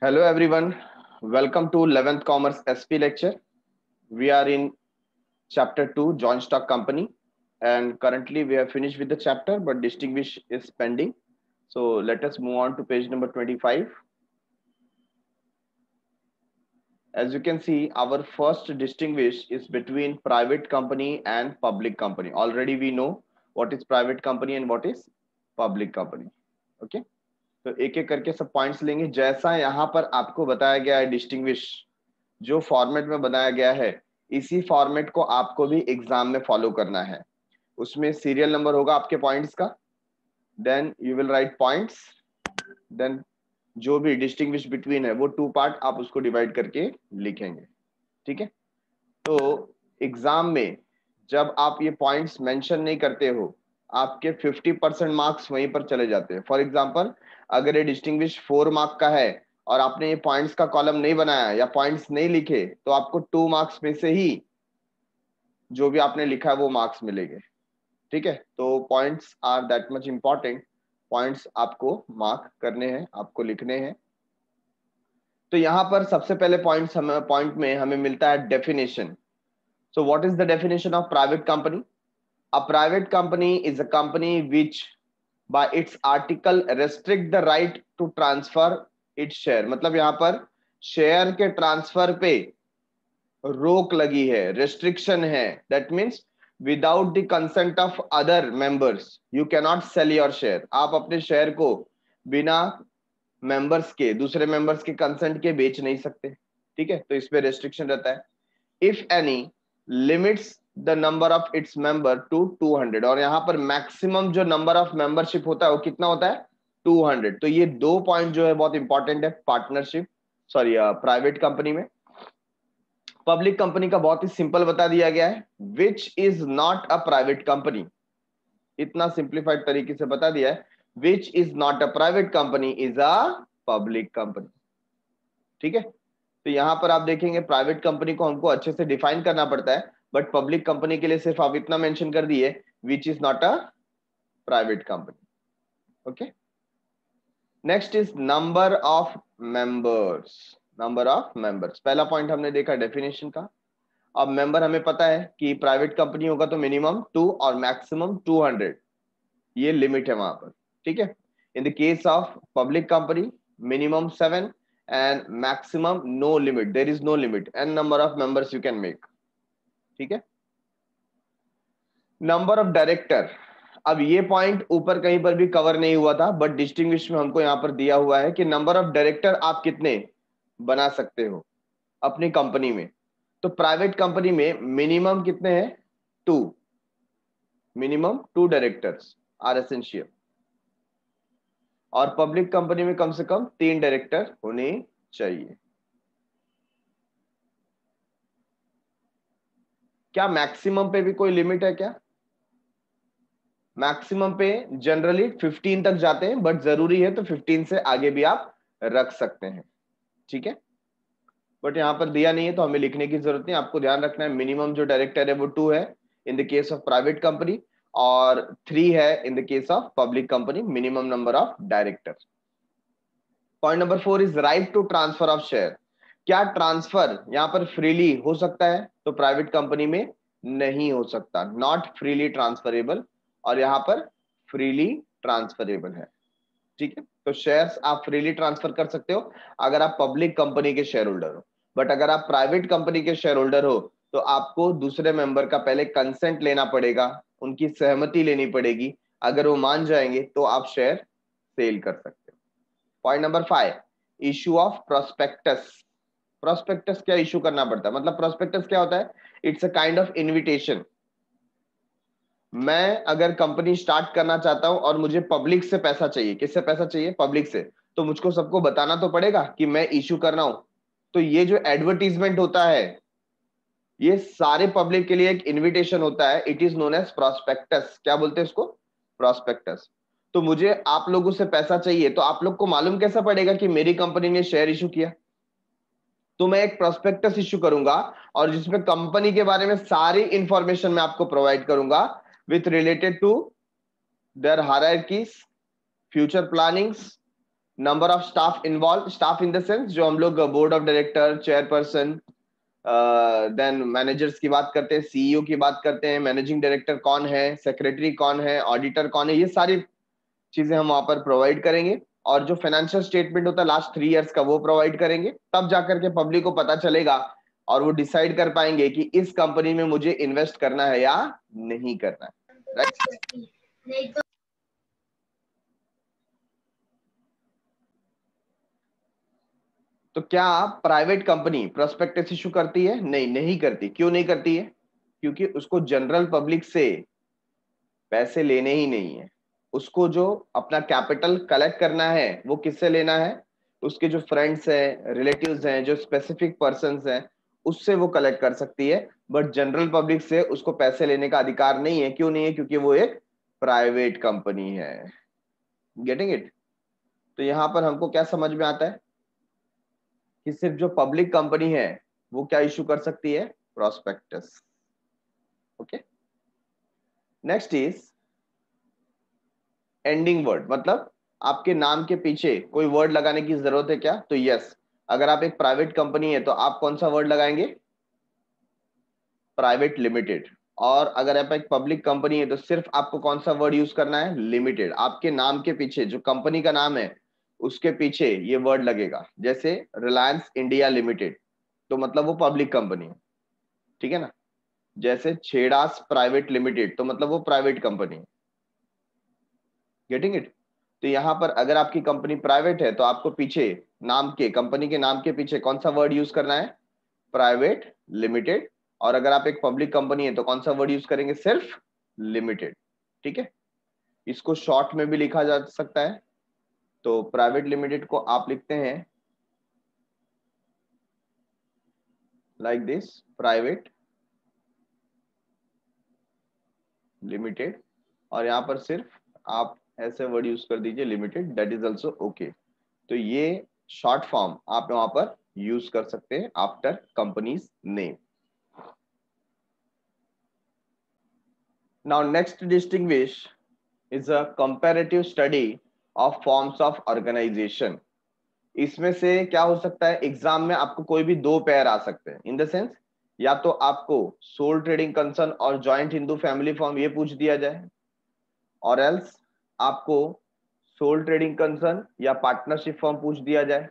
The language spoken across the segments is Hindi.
Hello everyone, welcome to 11th Commerce SP lecture. We are in chapter 2 Joint Stock Company and currently we have finished with the chapter but distinguish is pending. So let us move on to page number 25. As you can see, our first distinguish is between private company and public company. Already we know what is private company and what is public company. Okay. तो एक एक करके सब पॉइंट्स लेंगे जैसा यहाँ पर आपको बताया गया है डिस्टिंग्विश जो फॉर्मेट में बनाया गया है इसी फॉर्मेट को आपको भी एग्जाम में फॉलो करना है। उसमें सीरियल नंबर होगा आपके पॉइंट्स का, then you will write points, then जो भी डिस्टिंग्विश बिटवीन है वो टू पार्ट आप उसको डिवाइड करके लिखेंगे। ठीक है, तो एग्जाम में जब आप ये पॉइंट्स मेंशन नहीं करते हो आपके 50% मार्क्स वहीं पर चले जाते हैं। फॉर एग्जांपल अगर ये डिस्टिंग्विश 4 मार्क का है और आपने ये पॉइंट्स का कॉलम नहीं बनाया या पॉइंट्स नहीं लिखे तो आपको 2 मार्क्स में से ही जो भी आपने लिखा है वो मार्क्स मिलेंगे। ठीक है, तो points are that much important, points आपको मार्क करने हैं, आपको लिखने हैं। तो यहाँ पर सबसे पहले पॉइंट में हमें मिलता है definition. So what is the definition of private company? A private company is a company which by its article restrict the right to transfer its share। मतलब यहाँ पर शेयर के ट्रांसफर पे रोक लगी है, restriction है। That means without the consent of other members you cannot sell your share। आप अपने शेयर को बिना मेंबर्स के, दूसरे मेंबर्स के कंसेंट के बेच नहीं सकते। ठीक है, तो इस पे रेस्ट्रिक्शन रहता है। If any limits the number of its member to 200 और यहाँ पर मैक्सिमम जो नंबर ऑफ मेंबरशिप होता है वो कितना होता है 200। तो ये दो पॉइंट जो है बहुत इंपॉर्टेंट है पार्टनरशिप प्राइवेट कंपनी में। पब्लिक कंपनी का बहुत ही सिंपल बता दिया गया है, which is not a private company. इतना सिंप्लीफाइड तरीके से बता दिया है, which is not a private company is a public company. ठीक है, तो यहां पर आप देखेंगे प्राइवेट कंपनी को हमको अच्छे से डिफाइन करना पड़ता है, बट पब्लिक कंपनी के लिए सिर्फ आप इतना मेंशन कर दिए which is not a private company. Okay, next is number of members. Number of members पहला पॉइंट हमने देखा डेफिनेशन का। अब मेंबर हमें पता है कि प्राइवेट कंपनी होगा तो मिनिमम 2 और मैक्सिमम 200, ये लिमिट है वहां पर। ठीक है, in the case of public company minimum 7 and maximum no limit, there is no limit, n number of members you can make। ठीक है, नंबर ऑफ डायरेक्टर। अब ये पॉइंट ऊपर कहीं पर भी कवर नहीं हुआ था बट डिस्टिंग्विश में हमको यहां पर दिया हुआ है कि नंबर ऑफ डायरेक्टर आप कितने बना सकते हो अपनी कंपनी में। तो प्राइवेट कंपनी में मिनिमम कितने हैं 2, मिनिमम 2 डायरेक्टर्स आर एसेंशियल, और पब्लिक कंपनी में कम से कम 3 डायरेक्टर होने चाहिए। क्या मैक्सिमम पे भी कोई लिमिट है क्या? मैक्सिमम पे जनरली 15 तक जाते हैं बट जरूरी है तो 15 से आगे भी आप रख सकते हैं। ठीक है, बट यहां पर दिया नहीं है तो हमें लिखने की जरूरत नहीं। आपको ध्यान रखना है मिनिमम जो डायरेक्टर है वो 2 है in the case of private company और 3 है in the case of public company, minimum number of director. Point number 4 is right to transfer of share. क्या ट्रांसफर यहाँ पर फ्रीली हो सकता है? तो प्राइवेट कंपनी में नहीं हो सकता, नॉट फ्रीली ट्रांसफरेबल, और यहाँ पर फ्रीली ट्रांसफरेबल है। ठीक है, तो शेयर्स आप फ्रीली ट्रांसफर कर सकते हो अगर आप पब्लिक कंपनी के शेयर होल्डर हो, बट अगर आप प्राइवेट कंपनी के शेयर होल्डर हो तो आपको दूसरे मेंबर का पहले कंसेंट लेना पड़ेगा, उनकी सहमति लेनी पड़ेगी। अगर वो मान जाएंगे तो आप शेयर सेल कर सकते हो। Point number 5, issue of prospectus. Prospectus क्या इशू करना पड़ता है? मतलब प्रोस्पेक्टस क्या होता है? It's a kind of invitation. मैं अगर कंपनी स्टार्ट करना चाहता हूं और मुझे पब्लिक से पैसा चाहिए, किससे पैसा चाहिए? पब्लिक से, तो मुझको सबको बताना तो पड़ेगा कि मैं इशू कर रहा हूं। तो ये जो एडवर्टीजमेंट होता है ये सारे पब्लिक के लिए एक इनविटेशन होता है, it is known as prospectus. क्या बोलते हैं इसको? प्रोस्पेक्टस। तो मुझे आप लोगों से पैसा चाहिए तो आप लोग को मालूम कैसा पड़ेगा कि मेरी कंपनी ने शेयर इशू किया? तो मैं एक प्रोस्पेक्टस इशू करूंगा और जिसमें कंपनी के बारे में सारी इंफॉर्मेशन मैं आपको प्रोवाइड करूंगा with related to their hierarchies, future plannings, number of staff involve, staff in the sense जो हम लोग board of director, chairperson, then managers की बात करते हैं, सीईओ की बात करते हैं, मैनेजिंग डायरेक्टर कौन है, सेक्रेटरी कौन है, ऑडिटर कौन है, ये सारी चीजें हम वहां पर प्रोवाइड करेंगे। और जो फाइनेंशियल स्टेटमेंट होता है लास्ट 3 इयर्स का वो प्रोवाइड करेंगे, तब जाकर के पब्लिक को पता चलेगा और वो डिसाइड कर पाएंगे कि इस कंपनी में मुझे इन्वेस्ट करना है या नहीं करना है, राइट। तो क्या प्राइवेट कंपनी प्रोस्पेक्टस इशू करती है? नहीं, नहीं करती। क्यों नहीं करती है? क्योंकि उसको जनरल पब्लिक से पैसे लेने ही नहीं है। उसको जो अपना कैपिटल कलेक्ट करना है वो किससे लेना है? उसके जो फ्रेंड्स हैं, रिलेटिव्स हैं, जो स्पेसिफिक पर्सन्स हैं, उससे वो कलेक्ट कर सकती है। बट जनरल पब्लिक से उसको पैसे लेने का अधिकार नहीं है। क्यों नहीं है? क्योंकि वो एक प्राइवेट कंपनी है। Getting it? तो यहां पर हमको क्या समझ में आता है कि सिर्फ जो पब्लिक कंपनी है वो क्या इशू कर सकती है? Prospectus. Okay, next is ending word. मतलब आपके नाम के पीछे कोई वर्ड लगाने की जरूरत है क्या? तो यस, अगर आप एक प्राइवेट कंपनी है तो आप कौन सा वर्ड लगाएंगे? Private limited. और अगर आप एक पब्लिक कंपनी है तो सिर्फ आपको कौन सा वर्ड यूज करना है? लिमिटेड। आपके नाम के पीछे जो कंपनी का नाम है उसके पीछे ये वर्ड लगेगा। जैसे रिलायंस इंडिया लिमिटेड, तो मतलब वो पब्लिक कंपनी है, ठीक है ना। जैसे छेड़ास प्राइवेट लिमिटेड, तो मतलब वो प्राइवेट कंपनी है। Getting it? तो यहां पर अगर आपकी कंपनी प्राइवेट है तो आपको पीछे नाम के, कंपनी के नाम के पीछे कौन सा वर्ड यूज करना है? Private limited. और अगर आप एक पब्लिक कंपनी है तो कौन सा वर्ड यूज करेंगे? सिर्फ लिमिटेड। ठीक है, इसको शॉर्ट में भी लिखा जा सकता है। तो प्राइवेट लिमिटेड को आप लिखते हैं लाइक दिस, प्राइवेट लिमिटेड। और यहां पर सिर्फ आप ऐसे वर्ड यूज कर दीजिए, limited, that is also okay. तो ये शॉर्ट फॉर्म आप वहां पर यूज कर सकते हैं after companies name. Now next distinguish is a comparative study of forms of organisation. इसमें से क्या हो सकता है? एग्जाम में आपको कोई भी दो पेयर आ सकते हैं। इन द सेंस, या तो आपको सोल ट्रेडिंग कंसर्न और जॉइंट हिंदू फैमिली फॉर्म ये पूछ दिया जाए, और एल्स आपको सोल ट्रेडिंग कंसर्न या पार्टनरशिप फॉर्म पूछ दिया जाए।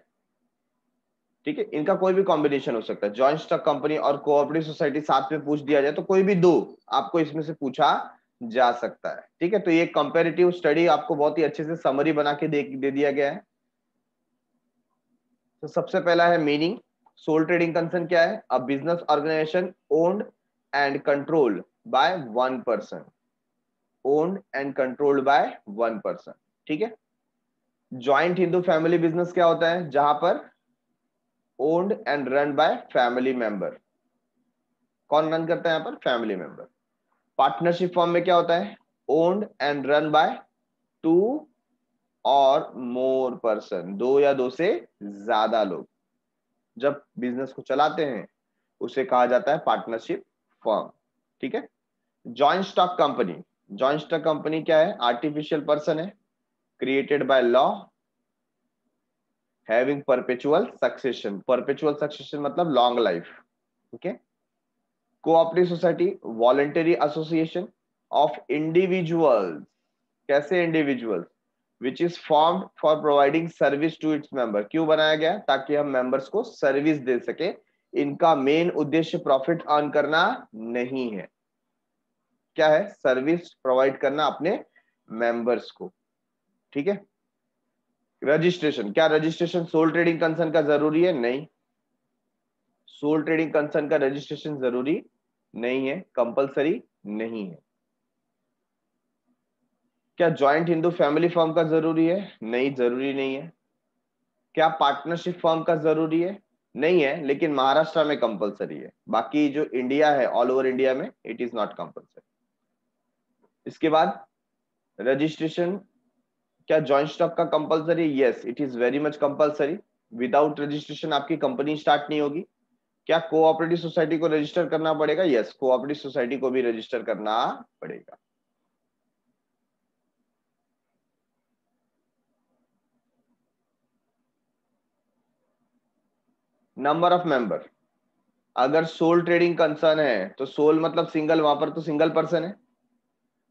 ठीक है, इनका कोई भी कॉम्बिनेशन हो सकता है। जॉइंट स्टॉक कंपनी और कोऑपरेटिव सोसाइटी साथ में पूछ दिया जाए तो कोई भी दो आपको इसमें से पूछा जा सकता है। ठीक है, तो ये कंपैरेटिव स्टडी आपको बहुत ही अच्छे से समरी बना के दे दिया गया है। तो सबसे पहला है मीनिंग। सोल ट्रेडिंग कंसर्न क्या है? A business organisation owned and controlled by one person. Owned and controlled by one person. ठीक है। जॉइंट हिंदू फैमिली बिजनेस क्या होता है? जहां पर owned and run by family member. कौन रन करता है यहाँ पर? Family member. पार्टनरशिप फॉर्म में क्या होता है? Owned and run by two और मोर पर्सन, दो या दो से ज्यादा लोग जब बिजनेस को चलाते हैं उसे कहा जाता है पार्टनरशिप फर्म। ठीक है। Joint stock company, joint stock company क्या है? आर्टिफिशियल पर्सन है, created by law, having perpetual succession. Perpetual succession मतलब long life. Okay. Cooperative society, voluntary association of individuals. कैसे individual? Which is formed for providing service to its member. क्यों बनाया गया? ताकि हम मेंबर्स को सर्विस दे सके। इनका मेन उद्देश्य प्रॉफिट अर्न करना नहीं है। क्या है? सर्विस प्रोवाइड करना अपने मेंबर्स को। ठीक है। रजिस्ट्रेशन, क्या रजिस्ट्रेशन सोल ट्रेडिंग कंसर्न का जरूरी है? नहीं, सोल ट्रेडिंग कंसर्न का रजिस्ट्रेशन जरूरी नहीं है, कंपलसरी नहीं है। क्या जॉइंट हिंदू फैमिली फर्म का जरूरी है? नहीं, जरूरी नहीं है। क्या पार्टनरशिप फर्म का जरूरी है? नहीं है, लेकिन महाराष्ट्र में कंपलसरी है। बाकी जो इंडिया है, ऑल ओवर इंडिया में इट इज नॉट कंपलसरी। इसके बाद रजिस्ट्रेशन, क्या जॉइंट स्टॉक का compulsory? Yes, it is very much compulsory. Without registration आपकी कंपनी स्टार्ट नहीं होगी। क्या कोऑपरेटिव सोसाइटी को रजिस्टर करना पड़ेगा? यस, कोऑपरेटिव सोसाइटी को भी रजिस्टर करना पड़ेगा। नंबर ऑफ मेंबर, अगर सोल ट्रेडिंग कंसर्न है तो सोल मतलब सिंगल, वहां पर तो सिंगल पर्सन है।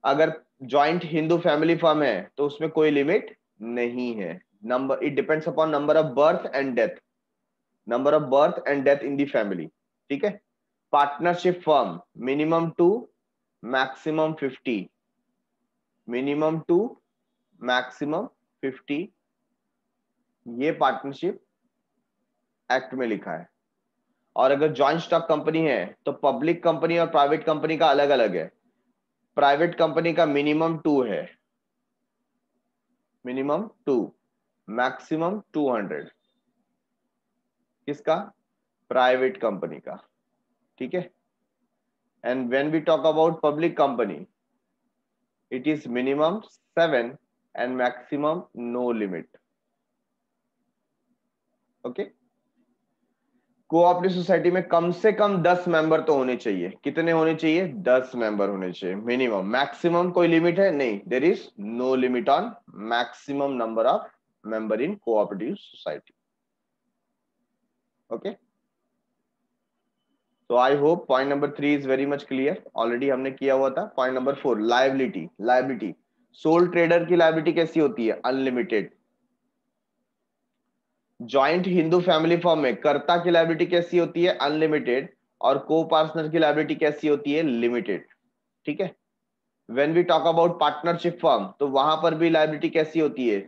अगर जॉइंट हिंदू फैमिली फर्म है तो उसमें कोई लिमिट नहीं है। Number, it depends upon number of birth and death, number of birth and death in the family. ठीक है। Partnership firm minimum 2, maximum 50, minimum 2, maximum 50, ये पार्टनरशिप एक्ट में लिखा है। और अगर जॉइंट स्टॉक कंपनी है तो पब्लिक कंपनी और प्राइवेट कंपनी का अलग अलग है। प्राइवेट कंपनी का मिनिमम 2 है, मिनिमम 2, मैक्सिमम 200, किसका? प्राइवेट कंपनी का। ठीक है। And when we talk about public company, it is minimum 7 and maximum no limit. Okay. Cooperative society में कम से कम 10 मेंबर तो होने चाहिए। कितने होने चाहिए? 10 मेंबर होने चाहिए मिनिमम। मैक्सिमम कोई लिमिट है? नहीं, there is no limit on maximum number of member in cooperative society. Okay, तो I hope point number 3 is very much clear, already हमने किया हुआ था। Point number 4, liability. Liability, sole trader की लायबिलिटी कैसी होती है? Unlimited. Joint Hindu family firm में कर्ता की लायबिलिटी कैसी होती है? अनलिमिटेड। और को पार्टनर की लायबिलिटी कैसी होती है? लिमिटेड। ठीक है। When we talk about partnership firm, तो वहां पर भी लायबिलिटी कैसी होती है?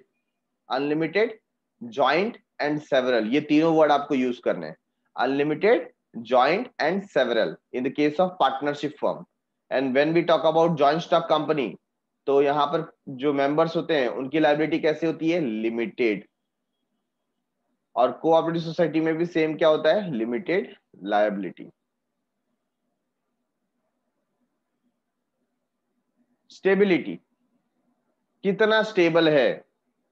अनलिमिटेड, जॉइंट एंड सेवरल, ये तीनों वर्ड आपको यूज करने हैं। Unlimited, joint and several in the case of partnership firm. And when we talk about joint stock company, तो यहां पर जो मेंबर्स होते हैं उनकी लायबिलिटी कैसी होती है? लिमिटेड। और कोऑपरेटिव सोसाइटी में भी सेम क्या होता है? Limited liability. स्टेबिलिटी, कितना स्टेबल है?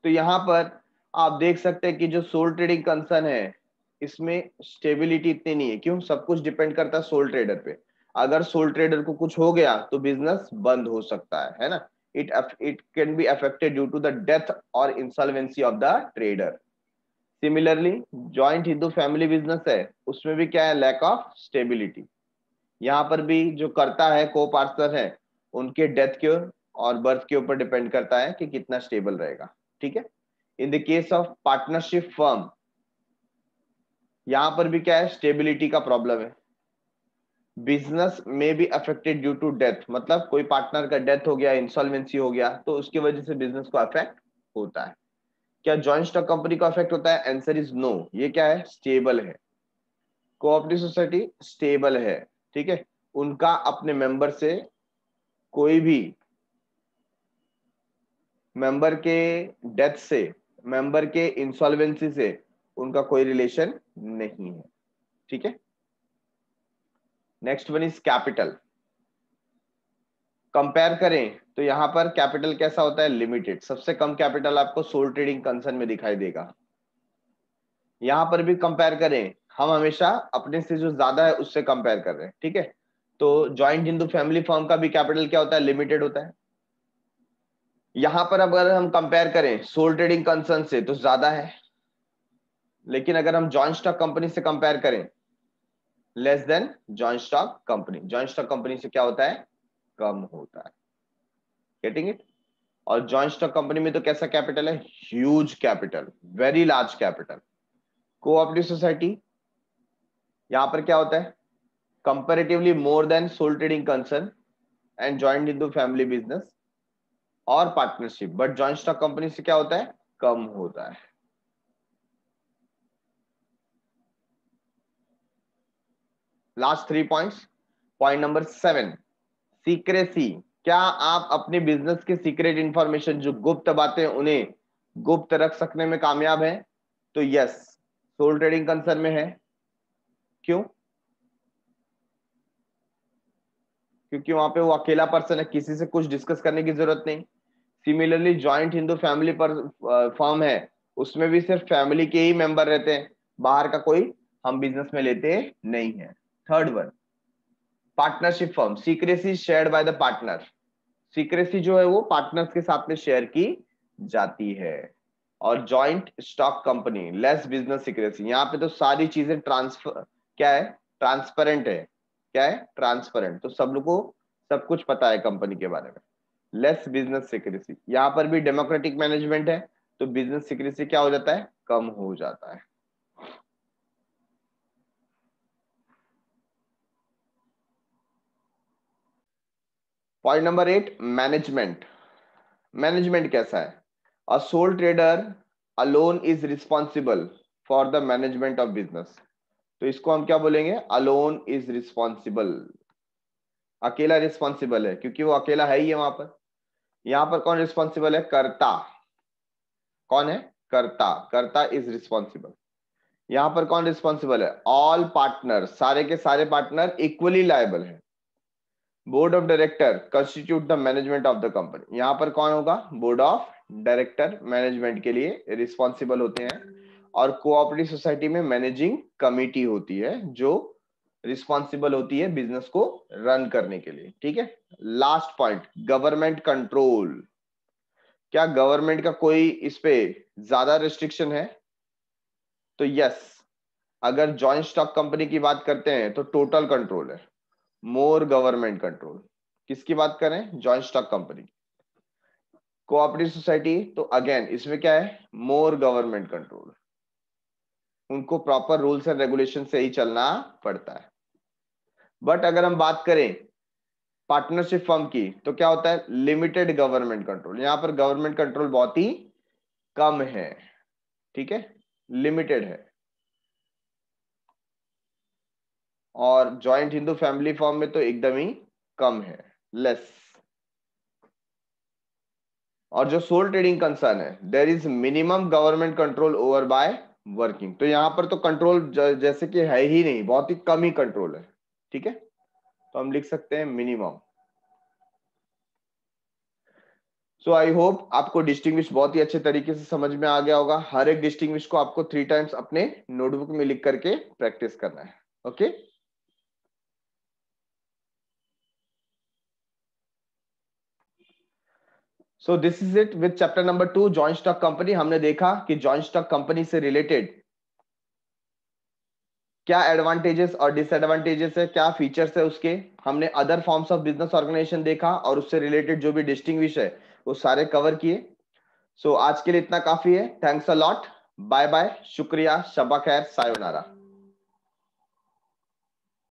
तो यहां पर आप देख सकते हैं कि जो सोल ट्रेडिंग कंसर्न है इसमें स्टेबिलिटी इतनी नहीं है। क्यों? सब कुछ डिपेंड करता है सोल ट्रेडर पे। अगर सोल ट्रेडर को कुछ हो गया तो बिजनेस बंद हो सकता है ना। It can be affected due to the death और insolvency of the trader. Similarly joint Hindu family business है, उसमें भी क्या है? Lack of stability. यहाँ पर भी जो करता है, को पार्टनर है, उनके डेथ के और बर्थ के ऊपर डिपेंड करता है कि कितना स्टेबल रहेगा। ठीक है। In the case of partnership firm, यहां पर भी क्या है? स्टेबिलिटी का प्रॉब्लम है। बिजनेस में be affected due to death, मतलब कोई पार्टनर का डेथ हो गया, इंसॉल्वेंसी हो गया, तो उसकी वजह से बिजनेस को अफेक्ट होता है। क्या जॉइंट स्टॉक कंपनी को अफेक्ट होता है? Answer is no. ये क्या है? स्टेबल है। कोऑपरेटिव सोसाइटी स्टेबल है। ठीक है। उनका अपने मेंबर से कोई भी मेंबर के डेथ से, मेंबर के इंसॉल्वेंसी से उनका कोई रिलेशन नहीं है। ठीक है। Next one is capital. Compare करें तो यहां पर कैपिटल कैसा होता है? लिमिटेड। सबसे कम कैपिटल आपको सोल ट्रेडिंग कंसर्न में दिखाई देगा। यहां पर भी कंपेयर करें, हम हमेशा अपने से जो ज्यादा है उससे कंपेयर कर रहे हैं। ठीक है। तो जॉइंट हिंदू फैमिली फर्म का भी कैपिटल क्या होता है? लिमिटेड होता है। यहां पर अब अगर हम कंपेयर करें सोल ट्रेडिंग कंसर्न से तो ज्यादा है, लेकिन अगर हम जॉइंट स्टॉक कंपनी से कंपेयर करें, less than joint stock company. Joint stock company से क्या होता है? कम होता है। Getting it? और जॉइंट स्टॉक कंपनी में तो कैसा कैपिटल है? Huge capital, very large capital. Cooperative society, यहां पर क्या होता है? Comparatively more than sole trading concern and joint Hindu family business और partnership, but joint stock company से क्या होता है? कम होता है। Last 3 points. Point number 7, secrecy. क्या आप अपने बिजनेस के सीक्रेट इंफॉर्मेशन, जो गुप्त बातें, उन्हें गुप्त रख सकने में कामयाब है? तो यस, सोल ट्रेडिंग कंसर्न में है। क्यों? क्योंकि वहां पे वो अकेला पर्सन है, किसी से कुछ डिस्कस करने की जरूरत नहीं। सिमिलरली जॉइंट हिंदू फैमिली पर फर्म है, उसमें भी सिर्फ फैमिली के ही मेंबर रहते हैं, बाहर का कोई हम बिजनेस में लेते नहीं है। Third one, partnership firm, secrecy shared by the partner. Secrecy जो है वो पार्टनर्स के साथ में शेयर की जाती है। और joint stock company less business secrecy. यहाँ पे तो सारी चीजें ट्रांसफर क्या है, ट्रांसपेरेंट है। क्या है, ट्रांसपेरेंट, तो सब लोग को सब कुछ पता है कंपनी के बारे में। लेस बिजनेस सीक्रेसी, यहाँ पर भी डेमोक्रेटिक मैनेजमेंट है, तो बिजनेस सीक्रेसी क्या हो जाता है, कम हो जाता है। Point number 8, management. मैनेजमेंट कैसा है, a soul trader alone is responsible for the management of business. तो इसको हम क्या बोलेंगे, अलोन इज रिस्पॉन्सिबल, अकेला रिस्पॉन्सिबल है, क्योंकि वो अकेला है ही है वहां पर। यहां पर कौन रिस्पॉन्सिबल है, कर्ता। कौन है, कर्ता, कर्ता इज रिस्पॉन्सिबल। यहां पर कौन रिस्पॉन्सिबल है, ऑल पार्टनर, सारे के सारे पार्टनर इक्वली लायबल है। Board of director constitute the management of the company, यहां पर कौन होगा, बोर्ड ऑफ डायरेक्टर मैनेजमेंट के लिए रिस्पॉन्सिबल होते हैं। और कोऑपरेटिव सोसाइटी में मैनेजिंग कमिटी होती है जो रिस्पॉन्सिबल होती है बिजनेस को रन करने के लिए। ठीक है, लास्ट पॉइंट, गवर्नमेंट कंट्रोल। क्या गवर्नमेंट का कोई इस पे ज्यादा रिस्ट्रिक्शन है, तो यस, अगर जॉइंट स्टॉक कंपनी की बात करते हैं तो टोटल कंट्रोल है, मोर गवर्नमेंट कंट्रोल। किसकी बात करें, joint stock company. Cooperative society तो अगेन इसमें क्या है, मोर गवर्नमेंट कंट्रोल, उनको प्रॉपर रूल्स एंड रेगुलेशन से ही चलना पड़ता है। बट अगर हम बात करें पार्टनरशिप फर्म की तो क्या होता है, लिमिटेड गवर्नमेंट कंट्रोल, यहां पर गवर्नमेंट कंट्रोल बहुत ही कम है। ठीक है, लिमिटेड है। और जॉइंट हिंदू फैमिली फॉर्म में तो एकदम ही कम है, लेस। और जो सोल ट्रेडिंग कंसर्न है, there is minimum government control over by working, तो यहां पर तो कंट्रोल जैसे कि है ही नहीं, बहुत ही कम ही कंट्रोल है। ठीक है, तो हम लिख सकते हैं मिनिमम। सो आई होप आपको डिस्टिंग्विश बहुत ही अच्छे तरीके से समझ में आ गया होगा। हर एक डिस्टिंग्विश को आपको 3 टाइम्स अपने नोटबुक में लिख करके प्रैक्टिस करना है। Okay, so this is it with chapter number 2, joint stock company. हमने देखा कि जॉइंट स्टॉक कंपनी से रिलेटेड क्या एडवांटेजेस और डिसएडवांटेजेस है, क्या फीचर्स है उसके। हमने other forms of business organisation देखा और उससे रिलेटेड जो भी डिस्टिंग्विश है वो सारे कवर किए। सो आज के लिए इतना काफी है। Thanks a lot, bye bye, शुक्रिया, शबा खैर, सायोनारा।